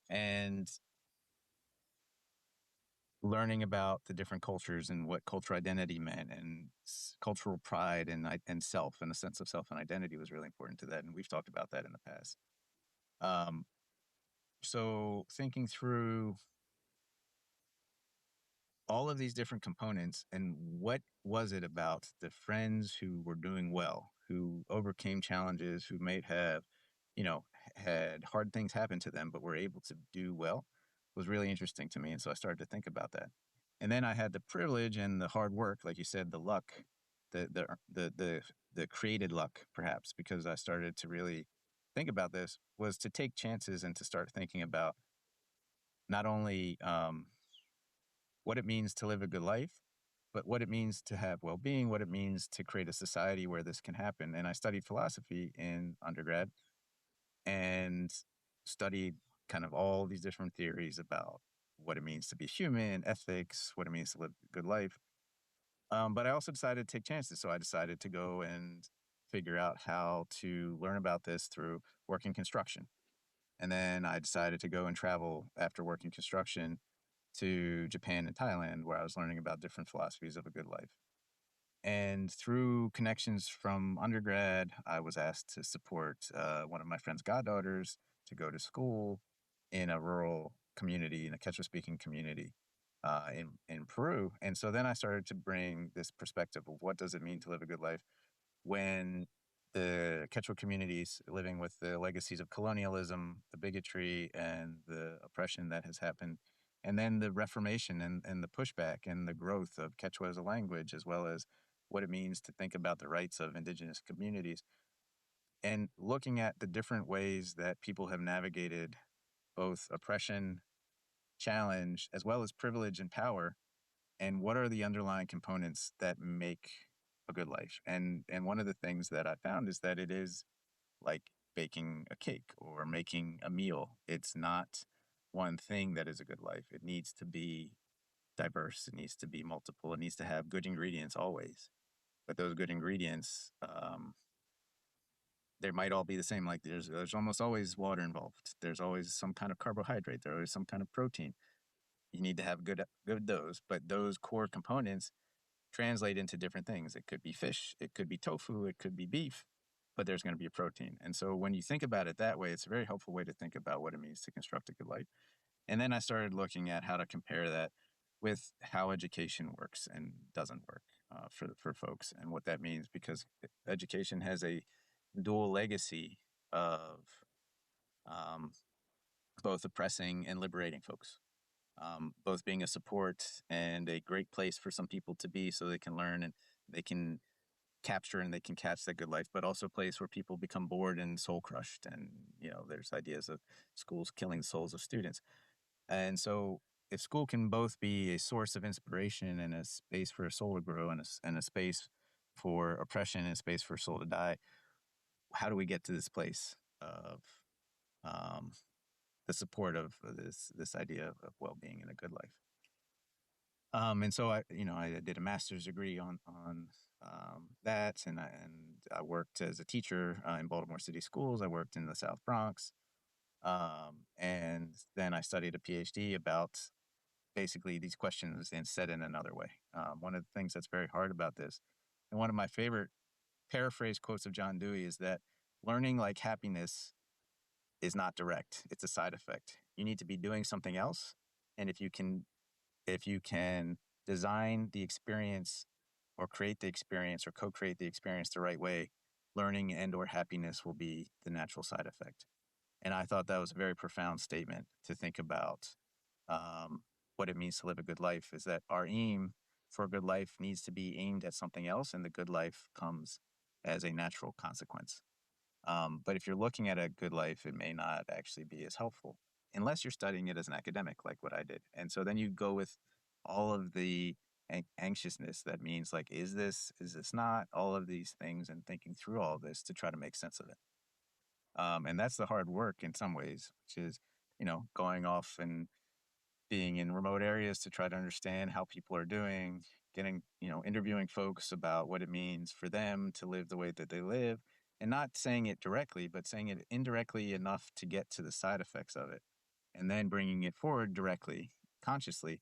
and learning about the different cultures and what cultural identity meant, and cultural pride and self, and a sense of self and identity was really important to that. And we've talked about that in the past. Um, so thinking through all of these different components, and what was it about the friends who were doing well, who overcame challenges, who may have, had hard things happen to them, but were able to do well, was really interesting to me. And so I started to think about that. And then I had the privilege and the hard work, like you said, the luck, the created luck, perhaps, because I started to really think about this, was to take chances and to start thinking about not only what it means to live a good life, but what it means to have well-being, what it means to create a society where this can happen. And I studied philosophy in undergrad and studied kind of all these different theories about what it means to be human, ethics, what it means to live a good life. But I also decided to take chances. So I decided to go and figure out how to learn about this through working construction. And then I decided to go and travel after working construction to Japan and Thailand, where I was learning about different philosophies of a good life. And through connections from undergrad, I was asked to support one of my friend's goddaughters to go to school in a rural community, in a Quechua speaking community. in Peru. And so then I started to bring this perspective of what does it mean to live a good life when the Quechua communities living with the legacies of colonialism, the bigotry, and the oppression that has happened, and then the Reformation and the pushback and the growth of Quechua as a language, as well as what it means to think about the rights of indigenous communities, and looking at the different ways that people have navigated both oppression, challenge, as well as privilege and power, and what are the underlying components that make a good life. And one of the things that I found is that it is like baking a cake or making a meal. It's not one thing that is a good life. It needs to be diverse. It needs to be multiple. It needs to have good ingredients always. But those good ingredients, they might all be the same. Like there's almost always water involved. There's always some kind of carbohydrate. There's always some kind of protein. You need to have good dose, but those core components translate into different things. It could be fish, it could be tofu, it could be beef, but there's going to be a protein. And so when you think about it that way, it's a very helpful way to think about what it means to construct a good life. And then I started looking at how to compare that with how education works and doesn't work for folks, and what that means, because education has a dual legacy of um, both oppressing and liberating folks. Both being a support and a great place for some people to be so they can learn and they can capture and they can catch that good life, but also a place where people become bored and soul crushed. And, there's ideas of schools killing the souls of students. And so if school can both be a source of inspiration and a space for a soul to grow and a space for oppression and a space for a soul to die, how do we get to this place of um, the support of this idea of well-being and a good life? And so I did a master's degree on that, and I worked as a teacher in Baltimore City schools. I worked in the South Bronx, and then I studied a PhD about basically these questions and said in another way. One of the things that's very hard about this, and one of my favorite paraphrase quotes of John Dewey, is that learning like happiness is not direct; it's a side effect. You need to be doing something else, and if you can design the experience or create the experience or co-create the experience the right way, learning and or happiness will be the natural side effect. And I thought that was a very profound statement to think about um, what it means to live a good life, is that our aim for a good life needs to be aimed at something else, and the good life comes as a natural consequence. But if you're looking at a good life, it may not actually be as helpful unless you're studying it as an academic, like what I did. And so then you go with all of the anxiousness that means, like, is this not, all of these things, and thinking through all of this to try to make sense of it. And that's the hard work in some ways, which is, going off and being in remote areas to try to understand how people are doing, getting, interviewing folks about what it means for them to live the way that they live, and not saying it directly, but saying it indirectly enough to get to the side effects of it, and then bringing it forward directly, consciously,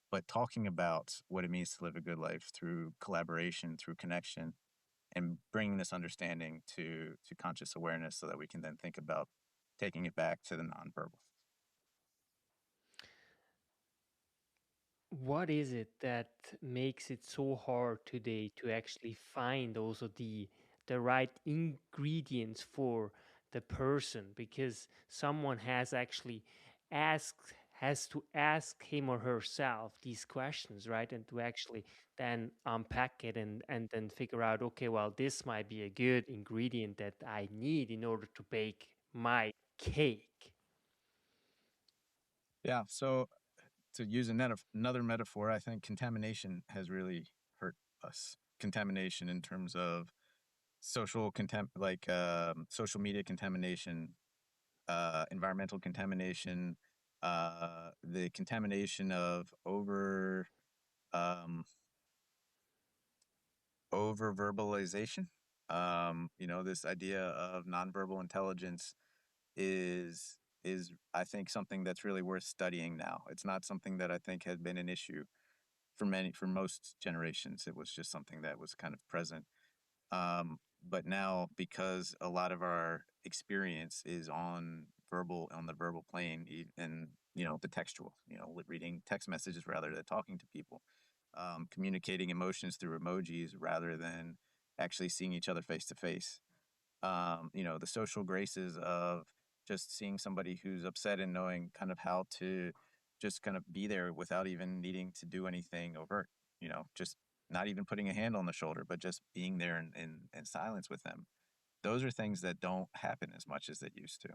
but talking about what it means to live a good life through collaboration, through connection, and bringing this understanding to conscious awareness so that we can then think about taking it back to the nonverbal. What is it that makes it so hard today to actually find also the right ingredients for the person? Because someone has actually asked has to ask him or herself these questions, right? And to actually then unpack it and then figure out, okay, well, this might be a good ingredient that I need in order to bake my cake. Yeah. So to use another metaphor, I think contamination has really hurt us. Contamination in terms of social media contamination, environmental contamination, the contamination of um, over verbalization. This idea of nonverbal intelligence is I think something that's really worth studying now. It's not something that I think had been an issue for most generations. It was just something that was kind of present. But now, because a lot of our experience is on the verbal plane, and the textual, reading text messages rather than talking to people, communicating emotions through emojis rather than actually seeing each other face to face. The social graces of just seeing somebody who's upset and knowing kind of how to just kind of be there without even needing to do anything overt, just not even putting a hand on the shoulder, but just being there in silence with them. Those are things that don't happen as much as they used to.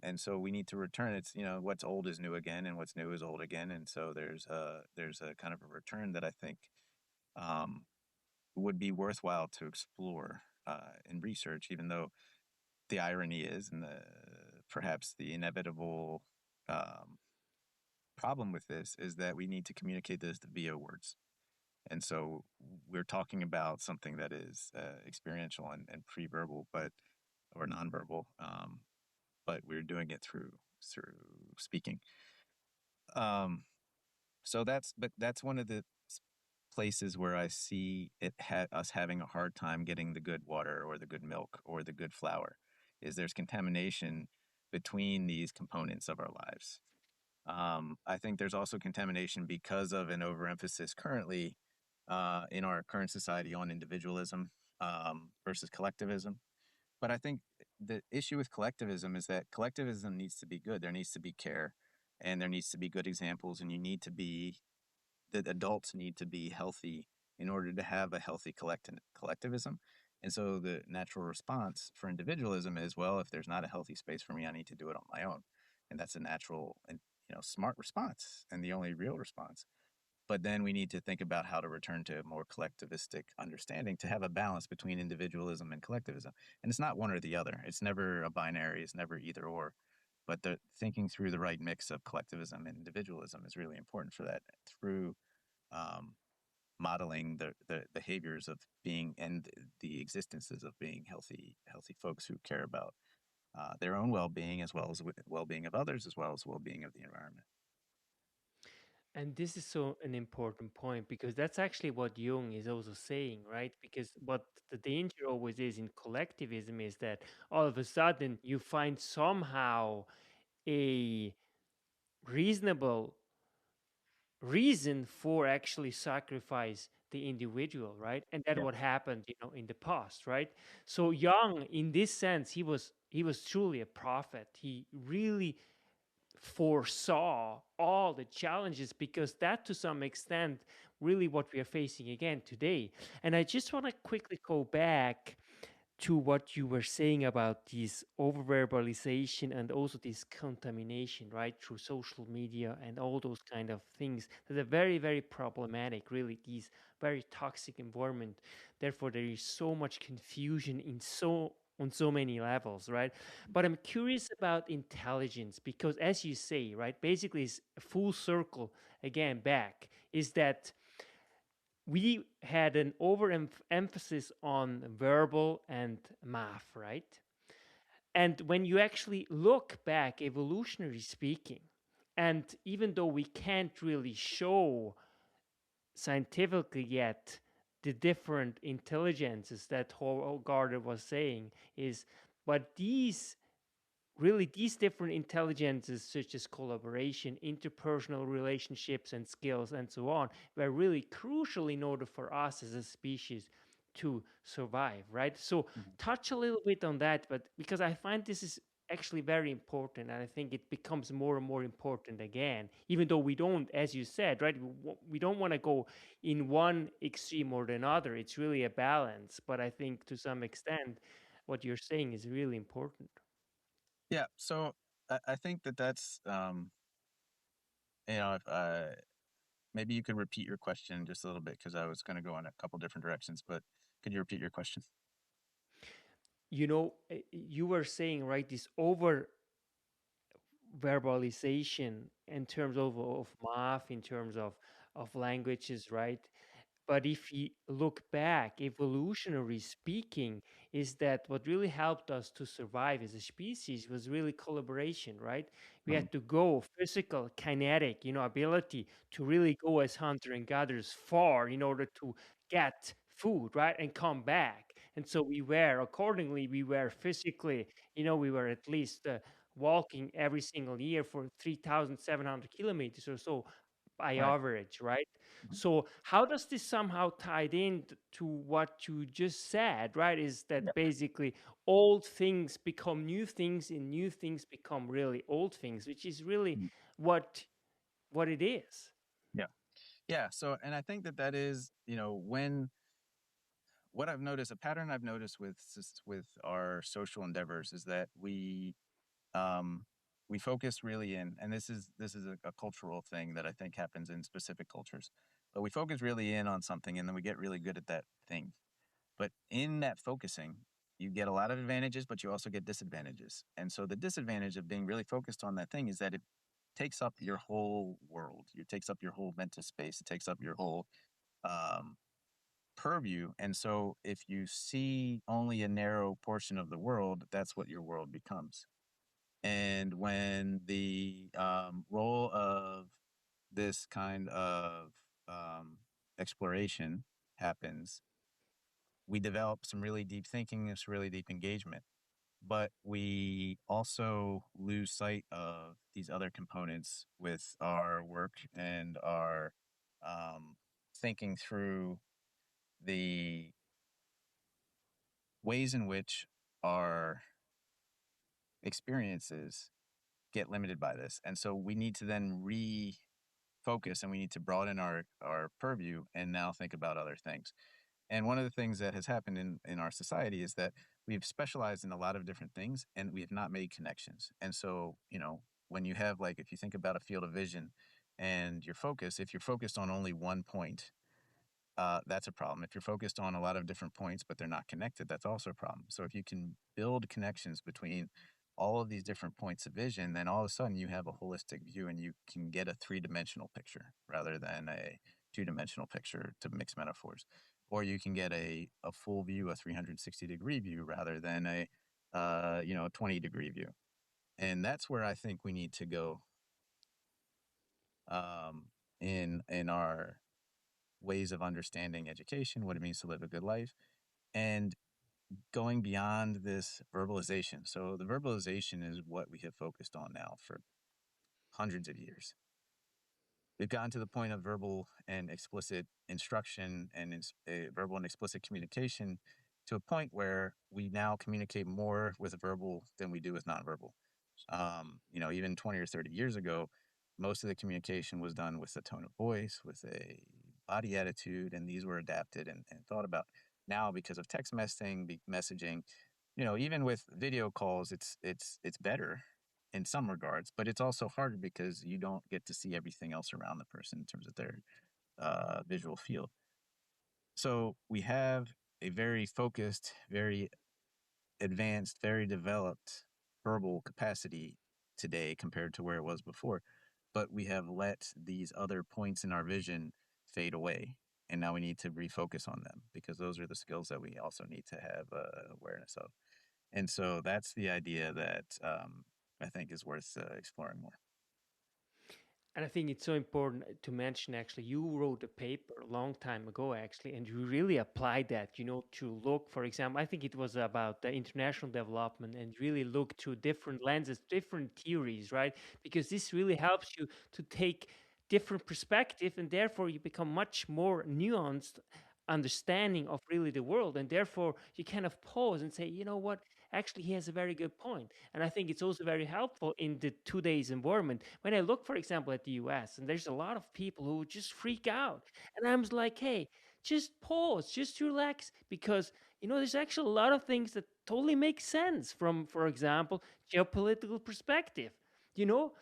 And so we need to return. It's, what's old is new again, and what's new is old again. And so there's a kind of a return that I think um, would be worthwhile to explore in research, even though the irony is, and perhaps the inevitable um, problem with this is that we need to communicate this via words. And so we're talking about something that is experiential and pre-verbal, or nonverbal, but we're doing it through speaking. Um, but that's one of the places where I see us having a hard time getting the good water or the good milk or the good flour, is there's contamination between these components of our lives. I think there's also contamination because of an overemphasis currently in our current society on individualism versus collectivism. But I think the issue with collectivism is that collectivism needs to be good. There needs to be care, and there needs to be good examples, and the adults need to be healthy in order to have a healthy collectivism. And so the natural response for individualism is, well, if there's not a healthy space for me, I need to do it on my own. And that's a natural and smart response, and the only real response. But then we need to think about how to return to a more collectivistic understanding to have a balance between individualism and collectivism. And it's not one or the other. It's never a binary. It's never either or. But the thinking through the right mix of collectivism and individualism is really important for that, through um, modeling the behaviors of being and the existences of being healthy folks who care about their own well-being, as well as well-being of others, as well as well-being of the environment. And this is so an important point because that's actually what Jung is also saying, right? Because what the danger always is in collectivism is that all of a sudden you find somehow a reasonable reason for actually sacrifice the individual, right? And that Yeah. what happened, in the past, right? So Young, in this sense, he was truly a prophet. He really foresaw all the challenges because that to some extent really what we are facing again today. And I just want to quickly go back to what you were saying about this oververbalization and also this contamination, right, through social media and all those kind of things that are very, very problematic, really, these very toxic environment. Therefore, there is so much confusion on so many levels, right? But I'm curious about intelligence because, as you say, right, basically, it's a full circle again back is that we had an overemphasis on verbal and math, right? And when you actually look back, evolutionary speaking, and even though we can't really show scientifically yet the different intelligences that Gardner was saying, is but these different intelligences such as collaboration, interpersonal relationships and skills and so on were really crucial in order for us as a species to survive, right? So Mhm. touch a little bit on that, but because I find this is actually very important and I think it becomes more and more important again, even though we don't, as you said, right, we don't want to go in one extreme or another. It's really a balance, but I think to some extent what you're saying is really important. Yeah. So I think that's if maybe you could repeat your question just a little bit, because I was going to go in a couple different directions, but could you repeat your question? You were saying, right, this over verbalization in terms of math, in terms of languages, right? But if you look back, evolutionary speaking, is that what really helped us to survive as a species was really collaboration, right? We Mhm. had to go physical, kinetic, ability to really go as hunter and gatherers far in order to get food, right? And come back. And so we were, accordingly, we were physically, we were at least walking every single year for 3,700 kilometers or so by Right. average, right? Mhm. So how does this somehow tied in to what you just said, right? Is Yeah. that basically old things become new things and new things become really old things, which is really Mm. what what it is. Yeah. Yeah. So, and I think that that is, when what I've noticed, a pattern I've noticed with our social endeavors is that um, we focus really in, and this is a cultural thing that I think happens in specific cultures, but we focus really in on something, and then we get really good at that thing. But in that focusing, you get a lot of advantages, but you also get disadvantages. And so the disadvantage of being really focused on that thing is that it takes up your whole world. It takes up your whole mental space. It takes up your whole um, purview. And so if you see only a narrow portion of the world, that's what your world becomes. And when the role of this kind of um, exploration happens, we develop some really deep thinking and some really deep engagement. But we also lose sight of these other components with our work and our um, thinking through the ways in which our experiences get limited by this. And so we need to then refocus and we need to broaden our purview and now think about other things. And one of the things that has happened in our society is that we've specialized in a lot of different things and we have not made connections. And so, when you have, like, if you think about a field of vision and your focus, if you're focused on only one point, that's a problem. If you're focused on a lot of different points, but they're not connected, that's also a problem. So if you can build connections between all of these different points of vision, then all of a sudden you have a holistic view and you can get a three-dimensional picture rather than a two-dimensional picture, to mix metaphors. Or you can get a full view, a 360-degree view rather than a 20-degree view. And that's where I think we need to go um, in our ways of understanding education, what it means to live a good life, and going beyond this verbalization. So the verbalization is what we have focused on now for hundreds of years. We've gotten to the point of verbal and explicit instruction and verbal and explicit communication to a point where we now communicate more with verbal than we do with nonverbal. Even 20 or 30 years ago, most of the communication was done with a tone of voice, with a body attitude, and these were adapted and thought about. Now, because of text messaging, even with video calls, it's better in some regards, but it's also harder because you don't get to see everything else around the person in terms of their visual field. So we have a very focused, very advanced, very developed verbal capacity today compared to where it was before. But we have let these other points in our vision fade away. And now we need to refocus on them because those are the skills that we also need to have awareness of. And so that's the idea that I think is worth exploring more. And I think it's so important to mention actually, you wrote a paper a long time ago actually, and you really applied that, to look, for example, I think it was about the international development and really look through different lenses, different theories, right? Because this really helps you to take different perspective and therefore you become much more nuanced understanding of really the world, and therefore you kind of pause and say, you know what, actually he has a very good point. And I think it's also very helpful in the today's environment. When I look, for example, at the US, and there's a lot of people who just freak out, and I'm like, hey, just pause, just relax, because there's actually a lot of things that totally make sense from, for example, geopolitical perspective. You know,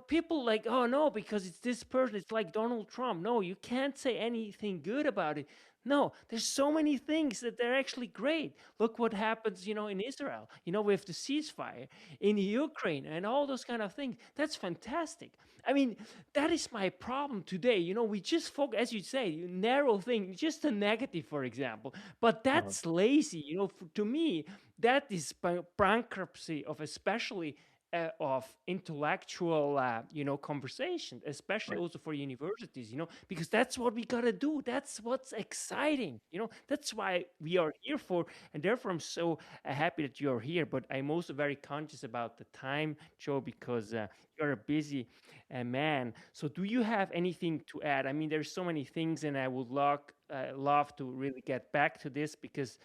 people like, oh no, because it's this person, it's like Donald Trump. No, you can't say anything good about it. No, there's so many things that they're actually great. Look what happens, in Israel, with the ceasefire, in Ukraine, and all those kind of things. That's fantastic. I mean, that is my problem today. We just focus, as you say, narrow thing, just a negative, for example. But Uh-huh. that's lazy. To me, that is bankruptcy of especially of intellectual conversation, especially Right. also for universities, because that's what we gotta do. That's what's exciting, that's why we are here for. And therefore I'm so happy that you're here. But I'm also very conscious about the time, Joe, because you're a busy man. So do you have anything to add? I mean, there's so many things, and I would love to really get back to this, because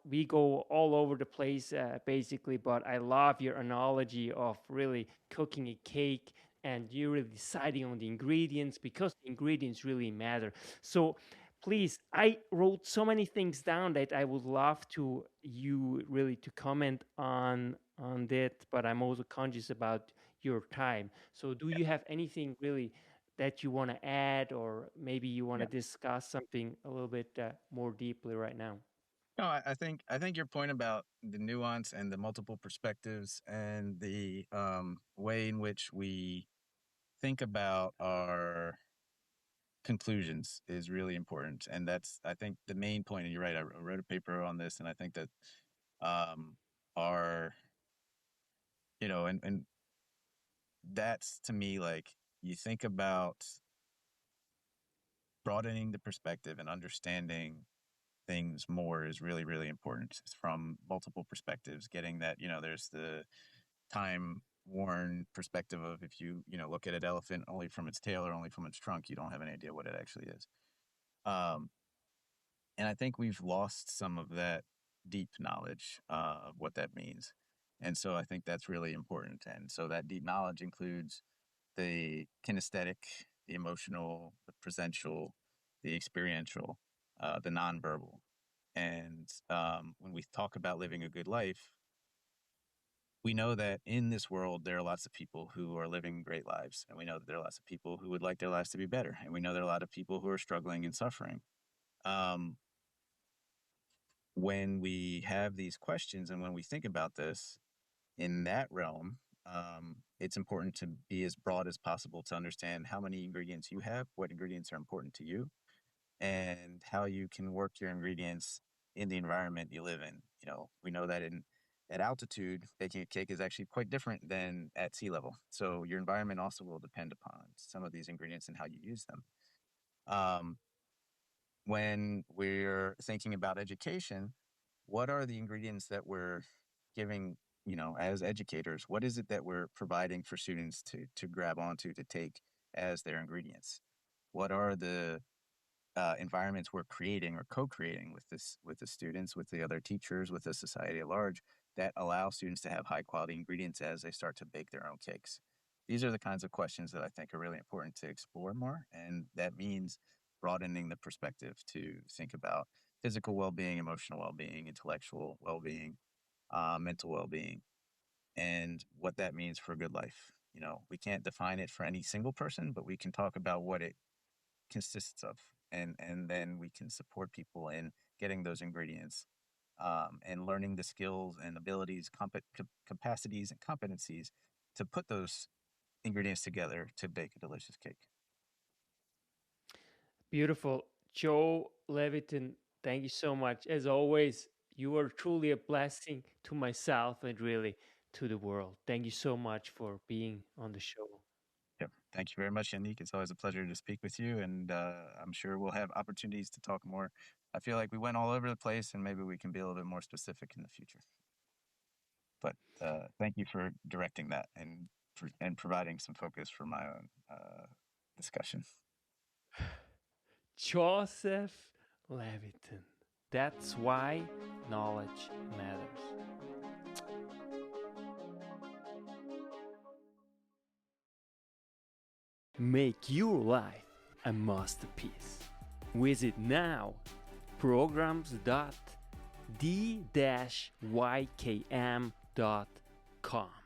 we go all over the place, basically. But I love your analogy of really cooking a cake, and you really deciding on the ingredients, because the ingredients really matter. So please, I wrote so many things down that I would love to you really to comment on that, but I'm also conscious about your time. So do you have anything really that you want to add, or maybe you want Yeah. to discuss something a little bit more deeply right now? No, I think your point about the nuance and the multiple perspectives and the way in which we think about our conclusions is really important, and that's, I think, the main point. And you're right. I wrote a paper on this, and I think that our and that's, to me, like, you think about broadening the perspective and understanding things more is really, really important from multiple perspectives. Getting that, there's the time worn perspective of, if you look at an elephant only from its tail or only from its trunk, you don't have any idea what it actually is. Um, and I think we've lost some of that deep knowledge of what that means. And so I think that's really important. And so that deep knowledge includes the kinesthetic, the emotional, the presential, the experiential, the nonverbal. And when we talk about living a good life, we know that in this world, there are lots of people who are living great lives. And we know that there are lots of people who would like their lives to be better. And we know there are a lot of people who are struggling and suffering. Um, when we have these questions and when we think about this in that realm, it's important to be as broad as possible to understand how many ingredients you have, what ingredients are important to you, and how you can work your ingredients in the environment you live in. We know that at altitude, baking a cake is actually quite different than at sea level. So your environment also will depend upon some of these ingredients and how you use them. Um, when we're thinking about education, what are the ingredients that we're giving, as educators? What is it that we're providing for students to grab onto, to take as their ingredients? What are the environments we're creating or co-creating with the students, with the other teachers, with the society at large, that allow students to have high quality ingredients as they start to bake their own cakes? These are the kinds of questions that I think are really important to explore more, and that means broadening the perspective to think about physical well-being, emotional well-being, intellectual well-being, mental well-being, and what that means for a good life. We can't define it for any single person, but we can talk about what it consists of, and then we can support people in getting those ingredients, and learning the skills and abilities, capacities and competencies to put those ingredients together to bake a delicious cake. Beautiful. Joe Levitan, thank you so much. As always, you are truly a blessing to myself and really to the world. Thank you so much for being on the show. Yep. Thank you very much, Yanik. It's always a pleasure to speak with you, and I'm sure we'll have opportunities to talk more. I feel like we went all over the place, and maybe we can be a little bit more specific in the future. But thank you for directing that and providing some focus for my own discussion. Joseph Levitan. That's why knowledge matters. Make your life a masterpiece. Visit now programs.d-ykm.com.